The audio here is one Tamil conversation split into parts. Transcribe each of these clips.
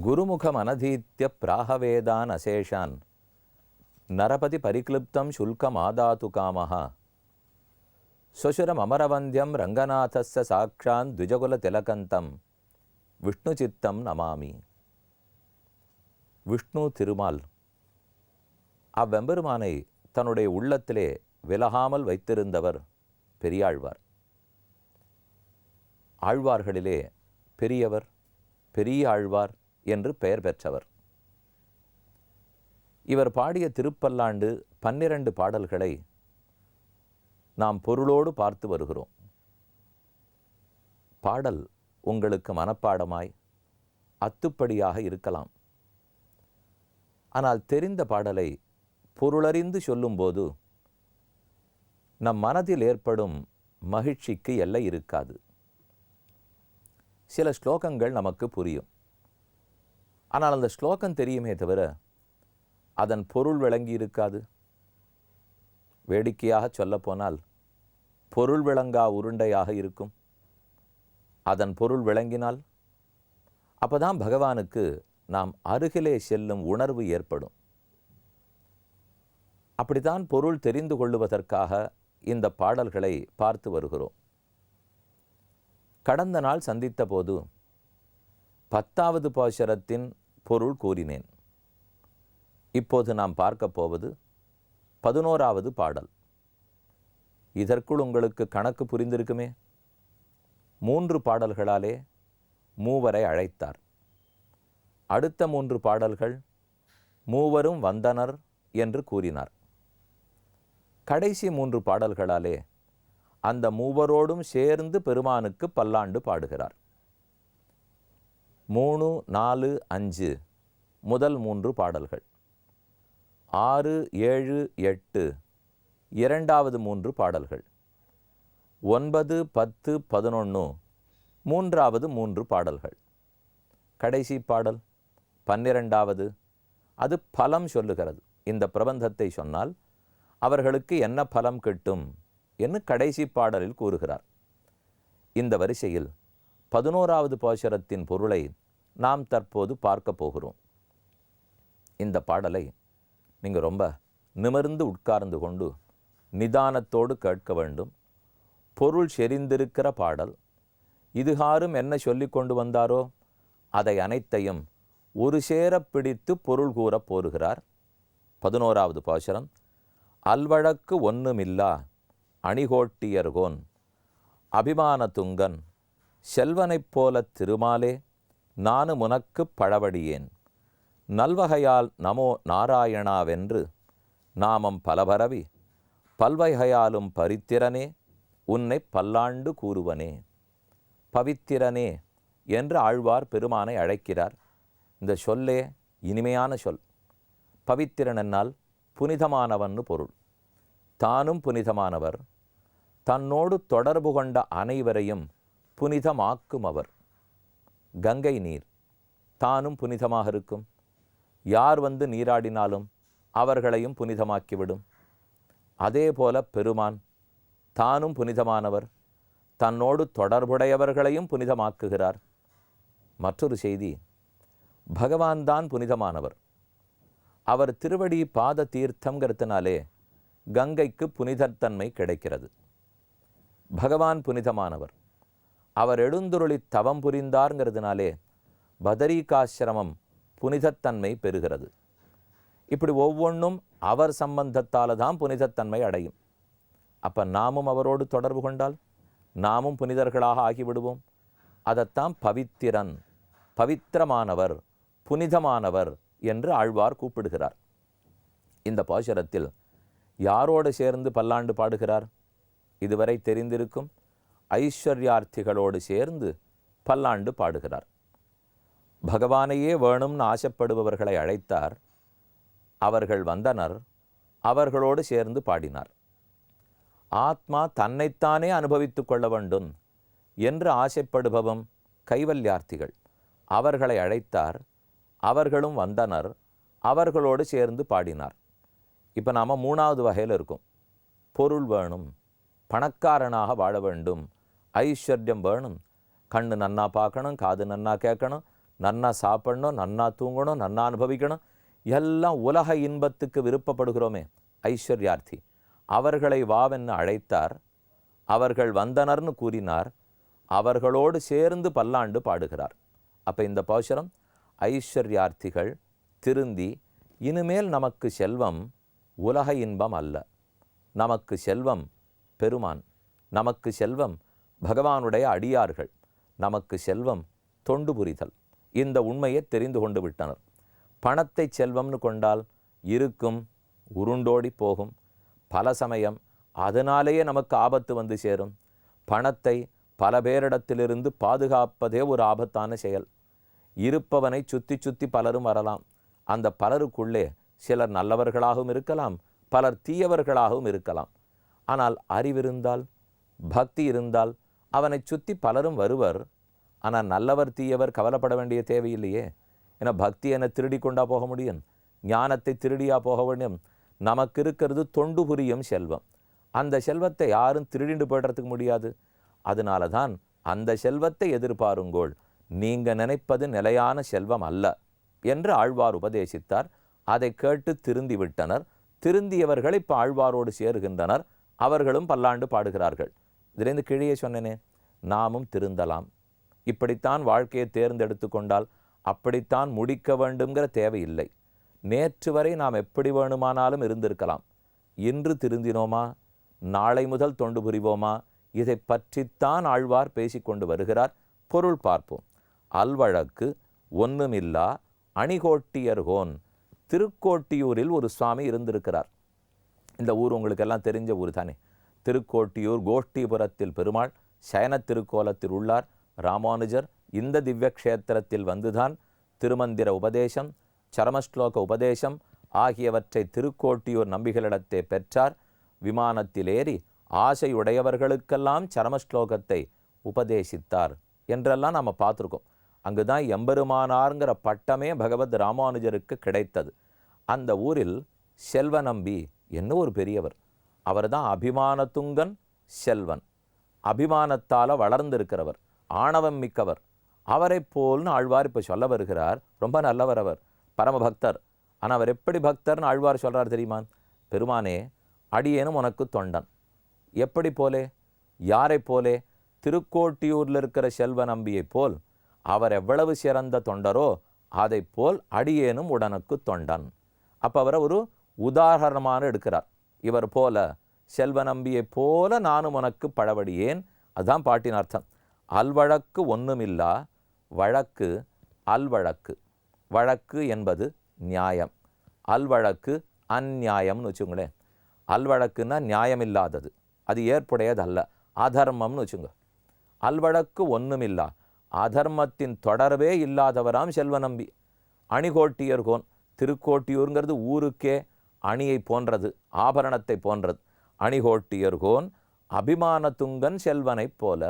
குருமுகமனதீத்ய பிராகவேதான் அசேஷான் நரபதி பரிக்ளிப்தம் சுல்கமாதாது காமஹ ஸ்வசுரம் அமரவந்தியம் ரங்கநாதஸ்ய சாக்ஷான் த்விஜகுல திலகந்தம் விஷ்ணு சித்தம் நமாமி. விஷ்ணு திருமால் அவ்வெம்பெருமானை தன்னுடைய உள்ளத்திலே விலகாமல் வைத்திருந்தவர் பெரியாழ்வார். ஆழ்வார்களிலே பெரியவர், பெரிய ஆழ்வார் என்று பெயர் பெற்றவர். இவர் பாடிய திருப்பல்லாண்டு 12 பாடல்களை நாம் பொருளோடு பார்த்து வருகிறோம். பாடல் உங்களுக்கு மனப்பாடமாய் அத்துப்படியாக இருக்கலாம். ஆனால் தெரிந்த பாடலை பொருளறிந்து சொல்லும்போது நம் மனதில் ஏற்படும் மகிழ்ச்சிக்கு எல்லை இருக்காது. சில ஸ்லோகங்கள் நமக்கு புரியும். ஆனால் அந்த ஸ்லோகம் தெரியுமே தவிர அதன் பொருள் விளங்கி இருக்காது. வேடிக்கையாக சொல்லப்போனால் பொருள் விளங்கா உருண்டையாக இருக்கும். அதன் பொருள் விளங்கினால் அப்போதான் பகவானுக்கு நாம் அருகிலே செல்லும் உணர்வு ஏற்படும். அப்படித்தான் பொருள் தெரிந்து கொள்ளுவதற்காக இந்த பாடல்களை பார்த்து வருகிறோம். கடந்த நாள் சந்தித்த போது 10வது பாசுரத்தின் பொருள் கூறினேன். இப்போது நாம் பார்க்க போவது 11வது பாடல். இதற்குள் உங்களுக்கு கணக்கு புரிந்திருக்குமே. 3 பாடல்களாலே மூவரை அழைத்தார். அடுத்த 3 பாடல்கள் மூவரும் வந்தனர் என்று கூறினார். கடைசி 3 பாடல்களாலே அந்த மூவரோடும் சேர்ந்து பெருமானுக்கு பல்லாண்டு பாடுகிறார். 3, 4, 5 முதல் 3 பாடல்கள், 6, 7, 8 இரண்டாவது 3 பாடல்கள், 9, 10, 11 மூன்றாவது 3 பாடல்கள். கடைசி பாடல் 12வது. அது பலம் சொல்லுகிறது. இந்த பிரபந்தத்தை சொன்னால் அவர்களுக்கு என்ன பலம் கிட்டும் என்று கடைசி பாடலில் கூறுகிறார். இந்த வரிசையில் 11வது பாசுரத்தின் பொருளை நாம் தற்போது பார்க்க போகிறோம். இந்த பாடலை நீங்கள் ரொம்ப நிமிர்ந்து உட்கார்ந்து கொண்டு நிதானத்தோடு கேட்க வேண்டும். பொருள் செறிந்திருக்கிற பாடல். இதுகாரும் என்ன சொல்லி கொண்டு வந்தாரோ அதை அனைத்தையும் ஒரு சேர பிடித்து பொருள் கூற போருகிறார். 11வது பாசுரம். அல்வழக்கு ஒன்றுமில்லா அணிகோட்டியர்கோன் அபிமான துங்கன் செல்வனைப் போல திருமாலே நானும் உனக்கு பழவடியேன் நல்வகையால் நமோ நாராயணாவென்று நாமம் பலபரவி பல்வகையாலும் பரித்திரனே உன்னை பல்லாண்டு கூறுவனே. பவித்திரனே என்று ஆழ்வார் பெருமானை அழைக்கிறார். இந்த சொல்லே இனிமையான சொல். பவித்திரன் என்னால் புனிதமானவன்னு பொருள். தானும் புனிதமானவர், தன்னோடு தொடர்பு கொண்ட அனைவரையும் புனிதமாக்கும் அவர். கங்கை நீர் தானும் புனிதமாக இருக்கும். யார் வந்து நீராடினாலும் அவர்களையும் புனிதமாக்கிவிடும். அதே போல பெருமான் தானும் புனிதமானவர், தன்னோடு தொடர்புடையவர்களையும் புனிதமாக்குகிறார். மற்றொரு செய்தி, பகவான் தான் புனிதமானவர். அவர் திருவடி பாத தீர்த்தங்கிறதுனாலே கங்கைக்கு புனிதத்தன்மை கிடைக்கிறது. பகவான் புனிதமானவர். அவர் எழுந்துருளி தவம் புரிந்தார்ங்கிறதுனாலே பதரிகாசிரமம் புனிதத்தன்மை பெறுகிறது. இப்படி ஒவ்வொன்றும் அவர் சம்பந்தத்தால் தான் புனிதத்தன்மை அடையும். அப்போ நாமும் அவரோடு தொடர்பு கொண்டால் நாமும் புனிதர்களாக ஆகிவிடுவோம். அதைத்தான் பவித்திரன், பவித்திரமானவர், புனிதமானவர் என்று ஆழ்வார் கூப்பிடுகிறார். இந்த பாசுரத்தில் யாரோடு சேர்ந்து பல்லாண்டு பாடுகிறார்? இதுவரை தெரிந்திருக்கும் ஐஸ்வர்யார்த்திகளோடு சேர்ந்து பல்லாண்டு பாடுகிறார். பகவானையே வேணும்னு ஆசைப்படுபவர்களை அழைத்தார். அவர்கள் வந்தனர். அவர்களோடு சேர்ந்து பாடினார். ஆத்மா தன்னைத்தானே அனுபவித்து கொள்ள வேண்டும் என்று ஆசைப்படுபவம் கைவல்யார்த்திகள். அவர்களை அழைத்தார். அவர்களும் வந்தனர். அவர்களோடு சேர்ந்து பாடினார். இப்போ நாம் 3வது வகையில் இருக்கும். பொருள் வேணும், பணக்காரனாக வாழ வேண்டும், ஐஸ்வர்யம் வேணும், கண்ணு நன்னா பார்க்கணும், காது நன்னா கேட்கணும், நன்னா சாப்பிடணும், நன்னா தூங்கணும், நன்னா அனுபவிக்கணும், எல்லாம் உலக இன்பத்துக்கு விருப்பப்படுகிறோமே ஐஸ்வர்யார்த்தி. அவர்களை வாவென்னு அழைத்தார். அவர்கள் வந்தனர்னு கூறினார். அவர்களோடு சேர்ந்து பல்லாண்டு பாடுகிறார். அப்போ இந்த பாசுரம் ஐஸ்வர்யார்த்திகள் திருந்தி இனிமேல் நமக்கு செல்வம் உலக இன்பம் அல்ல, நமக்கு செல்வம் பெருமான், நமக்கு செல்வம் பகவானுடைய அடியார்கள், நமக்கு செல்வம் தொண்டு புரிதல், இந்த உண்மையை தெரிந்து கொண்டு விட்டனர். பணத்தை செல்வம்னு கொண்டால் இருக்கும், உருண்டோடி போகும், பல சமயம் அதனாலேயே நமக்கு ஆபத்து வந்து சேரும். பணத்தை பல பேரிடத்திலிருந்து பாதுகாப்பதே ஒரு ஆபத்தான செயல். இருப்பவனை சுற்றி சுற்றி பலரும் வரலாம். அந்த பலருக்குள்ளே சிலர் நல்லவர்களாகவும் இருக்கலாம், பலர் தீயவர்களாகவும் இருக்கலாம். ஆனால் அறிவிருந்தால், பக்தி இருந்தால் அவனை சுற்றி பலரும் வருவர். ஆனால் நல்லவர் தீயவர் கவலைப்பட வேண்டிய தேவையில்லையே. ஏன்னா பக்தி என திருடி கொண்டா போக முடியும், ஞானத்தை திருடியா போக வேண்டும். நமக்கு இருக்கிறது தொண்டு புரியும் செல்வம். அந்த செல்வத்தை யாரும் திருடிண்டு போய்றதுக்கு முடியாது. அதனால தான் அந்த செல்வத்தை எதிர்பாருங்கோள், நீங்கள் நினைப்பது நிலையான செல்வம் அல்ல என்று ஆழ்வார் உபதேசித்தார். அதை கேட்டு திருந்தி விட்டனர். திருந்தியவர்கள் இப்போ ஆழ்வாரோடு சேருகின்றனர். அவர்களும் பல்லாண்டு பாடுகிறார்கள். இதிலேருந்து கீழே சொன்னேனே, நாமும் திருந்தலாம். இப்படித்தான் வாழ்க்கையை தேர்ந்தெடுத்து கொண்டால் அப்படித்தான் முடிக்க வேண்டுங்கிற தேவையில்லை. நேற்று வரை நாம் எப்படி வேணுமானாலும் இருந்திருக்கலாம். இன்று திருந்தினோமா, நாளை முதல் தொண்டு புரிவோமா, இதை பற்றித்தான் ஆழ்வார் பேசிக்கொண்டு வருகிறார். பொருள் பார்ப்போம். அல்வழக்கு ஒன்றுமில்லா அணிகோட்டியர்கோன். திருக்கோட்டியூரில் ஒரு சுவாமி இருந்திருக்கிறார். இந்த ஊர் உங்களுக்கெல்லாம் தெரிஞ்ச ஊர் தானே. திருக்கோட்டியூர் கோஷ்டிபுரத்தில் பெருமாள் சயன திருக்கோலத்தில் உள்ளார். ராமானுஜர் இந்த திவ்ய க்ஷேத்திரத்தில் வந்துதான் திருமந்திர உபதேசம், சரமஸ்லோக உபதேசம் ஆகியவற்றை திருக்கோட்டியூர் நம்பிகளிடத்தே பெற்றார். விமானத்தில் ஏறி ஆசையுடையவர்களுக்கெல்லாம் சரமஸ்லோகத்தை உபதேசித்தார் என்றெல்லாம் நாம் பார்த்துருக்கோம். அங்கு தான் எம்பெருமானார்ங்கிற பட்டமே பகவத் ராமானுஜருக்கு கிடைத்தது. அந்த ஊரில் செல்வநம்பி என்ன ஒரு பெரியவர். அவர் தான் அபிமானத்துங்கன் செல்வன். அபிமானத்தால் வளர்ந்திருக்கிறவர், ஆணவம் மிக்கவர். அவரை போல்னு ஆழ்வார் இப்போ சொல்ல வருகிறார். ரொம்ப நல்லவர் அவர், பரமபக்தர். ஆனால் அவர் எப்படி பக்தர்னு ஆழ்வார் சொல்கிறார் தெரியுமா? பெருமானே, அடியேனும் உனக்கு தொண்டன். எப்படி போலே? யாரை போலே? திருக்கோட்டியூரில் இருக்கிற செல்வ நம்பியை போல். அவர் எவ்வளவு சிறந்த தொண்டரோ அதை போல் அடியேனும் உடனுக்கு தொண்டன். அப்போ அவரை ஒரு உதாரணமான எடுக்கிறார். இவர் போல செல்வ நம்பியை போல நானும் உனக்கு பழவடியேன். அதுதான் பாட்டின் அர்த்தம். அல்வழக்கு ஒன்றுமில்லா வழக்கு அல்வழக்கு. வழக்கு என்பது நியாயம், அல்வழக்கு அந்நியாயம்னு வச்சுங்களேன். அல்வழக்குன்னா நியாயமில்லாதது, அது ஏற்புடையதல்ல, அதர்மம்னு வச்சுங்க. அல்வழக்கு ஒன்றுமில்லா, அதர்மத்தின் தொடர்பே இல்லாதவராம் செல்வநம்பி. அணிகோட்டியர்கோன். திருக்கோட்டியூருங்கிறது ஊருக்கே அணியை போன்றது, ஆபரணத்தை போன்றது. அணிகோட்டியர்கோன் அபிமானத்துங்கன் செல்வனை போல.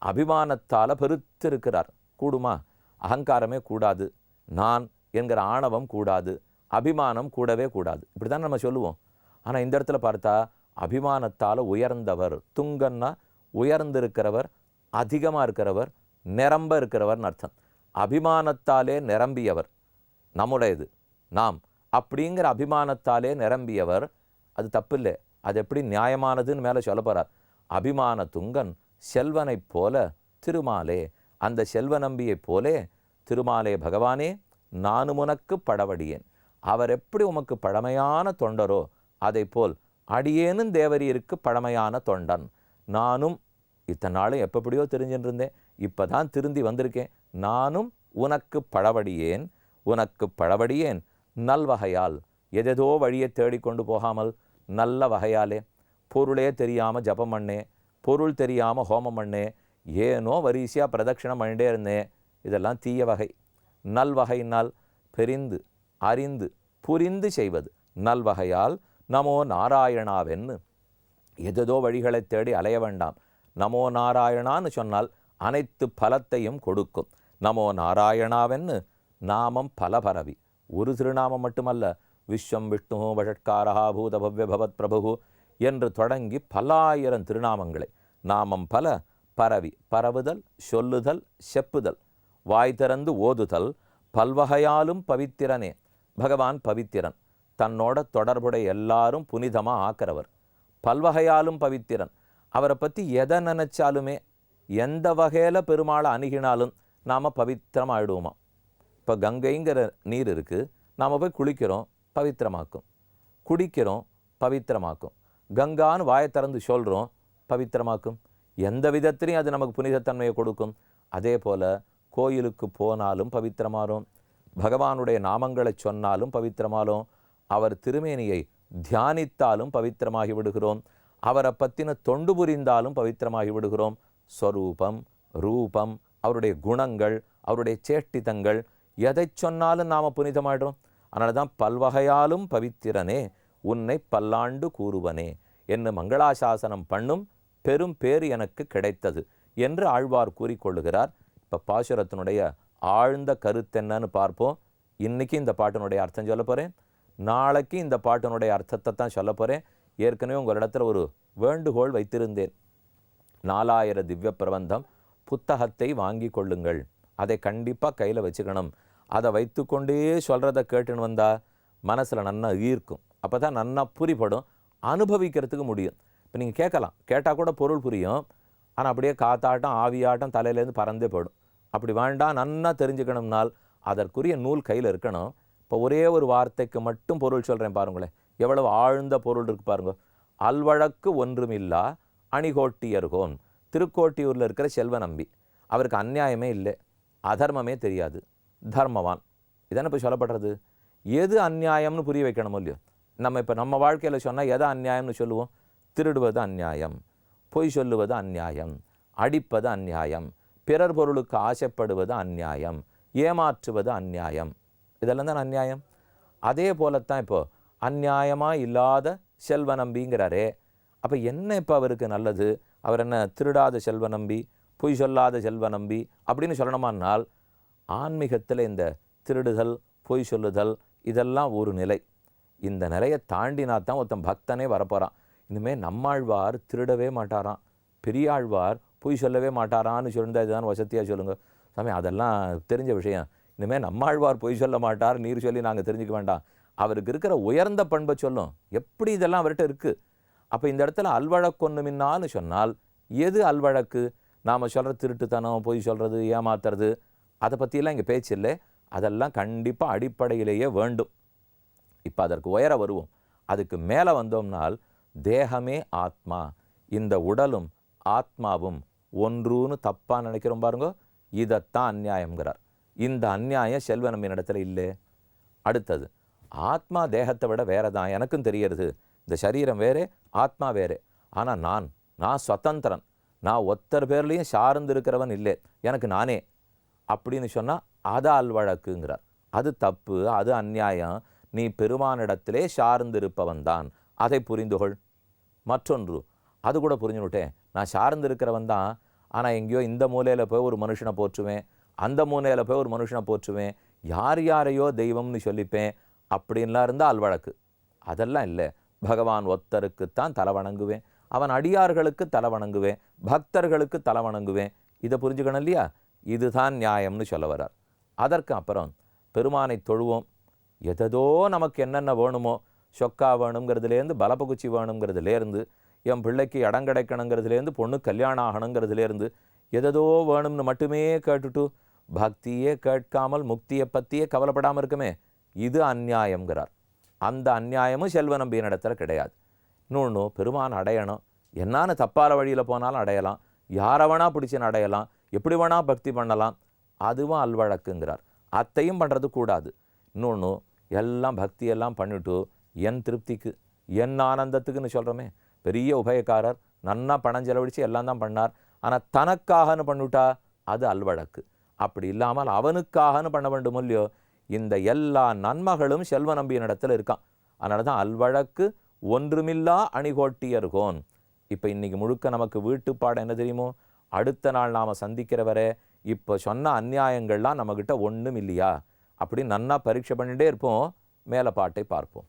அபிமானத்தால் பெருத்திருக்கிறார். கூடுமா? அகங்காரமே கூடாது, நான் என்கிற ஆணவம் கூடாது, அபிமானம் கூடவே கூடாது. இப்படி தான் நம்ம சொல்லுவோம். ஆனால் இந்த இடத்துல பார்த்தா அபிமானத்தால் உயர்ந்தவர். துங்கன்னா உயர்ந்திருக்கிறவர், அதிகமாக இருக்கிறவர், நிரம்ப இருக்கிறவர்னு அர்த்தம். அபிமானத்தாலே நிரம்பியவர், நம்முடையது நாம் அப்படிங்கிற அபிமானத்தாலே நிரம்பியவர். அது தப்பு இல்லை, அது எப்படி நியாயமானதுன்னு மேலே சொல்ல போகிறார். அபிமான துங்கன் செல்வனைப் போல திருமாலே. அந்த செல்வ நம்பியைப் போலே திருமாலே பகவானே நானும் உனக்கு படவடியேன். அவர் எப்படி உமக்கு பழமையான தொண்டரோ அதை போல் அடியேனும் தேவரீருக்கு பழமையான தொண்டன். நானும் இத்தனை நாளும் எப்படியோ தெரிஞ்சுட்டு இருந்தேன், இப்போ தான் திருந்தி வந்திருக்கேன். நானும் உனக்கு பழவடியேன், உனக்கு பழவடியேன் நல்வகையால். எதேதோ வழியை தேடிக்கொண்டு போகாமல் நல்ல வகையாலே. பொருளே தெரியாமல் ஜபம் பண்ணே, பொருள் தெரியாமல் ஹோமம் பண்ணே, ஏனோ வரிசையாக பிரதட்சிணம் பண்ணிட்டே இருந்தேன். இதெல்லாம் தீய வகை. நல்வகையினால் பெரிந்து அறிந்து புரிந்து செய்வது. நல்வகையால் நமோ நாராயணாவென்னு எதோ வழிகளை தேடி அலைய வேண்டாம். நமோ நாராயணான்னு சொன்னால் அனைத்து பலத்தையும் கொடுக்கும். நமோ நாராயணாவென்னு நாமம் பல பரவி, ஒரு திருநாமம் மட்டுமல்ல, விஸ்வம் விஷ்ணு வஷட்காரா பூத பவ்ய பவத் பிரபு என்று தொடங்கி பல்லாயிரம் திருநாமங்களை நாமம் பல பரவி, பரவுதல், சொல்லுதல், செப்புதல், வாய் திறந்து ஓதுதல், பல்வகையாலும் பவித்திரனே. பகவான் பவித்திரன், தன்னோட தொடர்புடைய எல்லாரும் புனிதமாக ஆக்கிறவர். பல்வகையாலும் பவித்திரன், அவரை பற்றி எதை நினைச்சாலுமே எந்த வகையில் பெருமாளை அணுகினாலும் நாம் பவித்திரமாயிடுவோமா. இப்போ கங்கைங்கிற நீர் இருக்குது, நாம் போய் குளிக்கிறோம், பவித்திரமாக்கும். குடிக்கிறோம், பவித்திரமாக்கும். கங்கான்னு வாயை திறந்து சொல்கிறோம், பவித்திரமாக்கும். எந்த விதத்திலையும் அது நமக்கு புனிதத்தன்மையை கொடுக்கும். அதே போல் கோயிலுக்கு போனாலும் பவித்திரமாறும், பகவானுடைய நாமங்களை சொன்னாலும் பவித்திரமாலும், அவர் திருமேனியை தியானித்தாலும் பவித்திரமாகி விடுகிறோம், அவரை பற்றின தொண்டு புரிந்தாலும் பவித்திரமாகி விடுகிறோம். ஸ்வரூபம், ரூபம், அவருடைய குணங்கள், அவருடைய சேஷ்டிதங்கள், எதை சொன்னாலும் நாம் புனிதமாயிடுறோம். அதனால தான் பல்வகையாலும் பவித்திரனே உன்னை பல்லாண்டு கூறுவனே என்று மங்களாசாசனம் பண்ணும் பெரும் பேர் எனக்கு கிடைத்தது என்று ஆழ்வார் கூறிக்கொள்ளுகிறார். இப்போ பாசுரத்தினுடைய ஆழ்ந்த கருத்தென்னன்னு பார்ப்போம். இன்றைக்கி இந்த பாட்டினுடைய அர்த்தம் சொல்ல போகிறேன், நாளைக்கு இந்த பாட்டினுடைய அர்த்தத்தை தான் சொல்ல போகிறேன். ஏற்கனவே உங்களிடத்துல ஒரு வேண்டுகோள் வைத்திருந்தேன். 4000 திவ்ய பிரபந்தம் புத்தகத்தை வாங்கி கொள்ளுங்கள், அதை கண்டிப்பாக கையில் வச்சுக்கணும். அதை வைத்து கொண்டே சொல்கிறத கேட்டுன்னு வந்தால் மனசில் நன்னா ஈர்க்கும், அப்போ தான் நன்னா புரிபடும், அனுபவிக்கிறதுக்கு முடியும். இப்போ நீங்கள் கேட்கலாம், கேட்டால் கூட பொருள் புரியும், ஆனால் அப்படியே காத்தாட்டம் ஆவியாட்டம் தலையிலேருந்து பறந்தே போயிடும். அப்படி வேண்டாம், நன்னா தெரிஞ்சுக்கணும்னால் அதற்குரிய நூல் கையில் இருக்கணும். இப்போ ஒரே ஒரு வார்த்தைக்கு மட்டும் பொருள் சொல்கிறேன் பாருங்களேன், எவ்வளவு ஆழ்ந்த பொருள் இருக்குது பாருங்க. அல்வழக்கு ஒன்றுமில்லா அணிகோட்டியர்கோன், திருக்கோட்டியூரில் இருக்கிற செல்வ நம்பி, அவருக்கு அநியாயமே இல்லை, அதர்மமே தெரியாது, தர்மவான். இதானே இப்போ சொல்லப்படுறது. எது அநியாயம்னு புரிய வைக்கணும் இல்லையோ. நம்ம இப்போ நம்ம வாழ்க்கையில் சொன்னால் எதை அநியாயம்னு சொல்லுவோம்? திருடுவது அநியாயம், பொய் சொல்லுவது அநியாயம், அடிப்பது அநியாயம், பிறர் பொருளுக்கு ஆசைப்படுவது அநியாயம், ஏமாற்றுவது அநியாயம், இதெல்லாம் தான் அநியாயம். அதே போலத்தான் இப்போ அநியாயமாக இல்லாத செல்வ நம்பிங்கிறாரே. அப்போ என்ன இப்போ அவருக்கு நல்லது? அவர் என்ன திருடாத செல்வ நம்பி, பொய் சொல்லாத செல்வ நம்பி அப்படின்னு சொல்லணுமானால், ஆன்மீகத்தில் இந்த திருடுதல், பொய் சொல்லுதல் இதெல்லாம் ஒரு நிலை. இந்த நிலையை தாண்டினா தான் ஒருத்தன் பக்தனே வரப்போகிறான். இனிமேல் நம்மாழ்வார் திருடவே மாட்டாராம், பெரியாழ்வார் பொய் சொல்லவே மாட்டாரான்னு சொல்லியிருந்தா இதுதான் வசதியாக சொல்லுங்கள் சாமி. அதெல்லாம் தெரிஞ்ச விஷயம். இனிமேல் நம்மாழ்வார் பொய் சொல்ல மாட்டார் நீர் சொல்லி நாங்கள் தெரிஞ்சுக்க வேண்டாம். அவருக்கு இருக்கிற உயர்ந்த பண்பை சொல்லும். எப்படி இதெல்லாம் அவர்கிட்ட இருக்குது. அப்போ இந்த இடத்துல அல்வழக்கு ஒன்றுமின்னான்னு சொன்னால் எது அல்வழக்கு? நாம் சொல்கிற திருட்டுத்தனம், பொய் சொல்கிறது, ஏமாத்துறது, அதை பற்றியெல்லாம் இங்கே பேச்சு இல்லை. அதெல்லாம் கண்டிப்பாக அடிப்படையிலேயே வேண்டும். இப்போ அதற்கு உயர வருவோம். அதுக்கு மேலே வந்தோம்னால் தேகமே ஆத்மா, இந்த உடலும் ஆத்மாவும் ஒன்றுன்னு தப்பாக நினைக்கிறோம் பாருங்க, இதைத்தான் அநியாயம்ங்கிறார். இந்த அநியாயம் செல்வ நம்பின இடத்துல இல்லை. அடுத்தது, ஆத்மா தேகத்தை விட வேறு தான், எனக்கும் தெரியறது. இந்த சரீரம் வேறே, ஆத்மா வேறே. ஆனால் நான் சுதந்திரன், நான் ஒத்தர் பேர்லேயும் சார்ந்து இருக்கிறவன் இல்லை, எனக்கு நானே அப்படின்னு சொன்னால் அது அல்வழக்குங்கிறார். அது தப்பு, அது அநியாயம். நீ பெருமானிடத்திலே சார்ந்திருப்பவன் தான், அதை புரிந்துகொள். மற்றொன்று, அது கூட புரிஞ்சுவிட்டேன், நான் சார்ந்திருக்கிறவன் தான், ஆனால் எங்கேயோ இந்த மூலையில் போய் ஒரு மனுஷனை போற்றுவேன், அந்த மூலையில் போய் ஒரு மனுஷனை போற்றுவேன், யார் யாரையோ தெய்வம்னு சொல்லிப்பேன், அப்படின்லாம் இருந்தால் அல்வழக்கு. அதெல்லாம் இல்லை. பகவான் ஒத்தருக்குத்தான் தலை வணங்குவேன், அவன் அடியார்களுக்கு தலை வணங்குவேன், பக்தர்களுக்கு தலை வணங்குவேன். இதை புரிஞ்சுக்கணும் இல்லையா? இதுதான் நியாயம்னு சொல்ல வர்றார். அதற்கு அப்புறம் பெருமானை தொழுவோம். எதோ நமக்கு என்னென்ன வேணுமோ, சொக்கா வேணுங்கிறதுலேருந்து பலபகுச்சி வேணுங்கிறதுலேருந்து, என் பிள்ளைக்கு இடம் கிடைக்கணுங்கிறதுலேருந்து, பொண்ணு கல்யாணம் ஆகணுங்கிறதுலேருந்து, எதோ வேணும்னு மட்டுமே கேட்டுட்டு பக்தியே கேட்காமல் முக்தியை பற்றியே கவலைப்படாமல் இருக்குமே, இது அநியாயம்ங்கிறார். அந்த அநியாயமும் செல்வ நம்பியின் இடத்துல கிடையாது. இன்னொன்று, பெருமான் அடையணும், என்னான்னு தப்பான வழியில் போனாலும் அடையலாம், யாரை வேணா பிடிச்சின்னு அடையலாம், எப்படி வேணா பக்தி பண்ணலாம், அதுவும் அல்வழக்குங்கிறார். அத்தையும் பண்ணுறது கூடாது. இன்னொன்று, எல்லாம் பக்தியெல்லாம் பண்ணிவிட்டு என் திருப்திக்கு, என் ஆனந்தத்துக்குன்னு சொல்கிறோமே, பெரிய உபயக்காரர், நன்னா பணம் செலவழித்து எல்லாம் தான் பண்ணார், ஆனால் தனக்காகன்னு பண்ணிவிட்டா அது அல்வழக்கு. அப்படி இல்லாமல் அவனுக்காகன்னு பண்ண வேண்டும் இல்லையோ? இந்த எல்லா நன்மைகளும் செல்வ நம்பியனிடத்தில் இருக்கான். அதனால தான் அல்வழக்கு ஒன்றுமில்லா அணிகோட்டியர்கோன். இப்போ இன்னைக்கு முழுக்க நமக்கு வீட்டுப்பாடம் என்ன தெரியுமோ? அடுத்த நாள் நாம் சந்திக்கிற வரை இப்போ சொன்ன அநியாயங்கள்லாம் நம்மக்கிட்ட ஒன்றும் இல்லையா? அப்படி நன்னா பரீட்சை பண்ணிகிட்டே இருப்போம். மேலே பாட்டை பார்ப்போம்.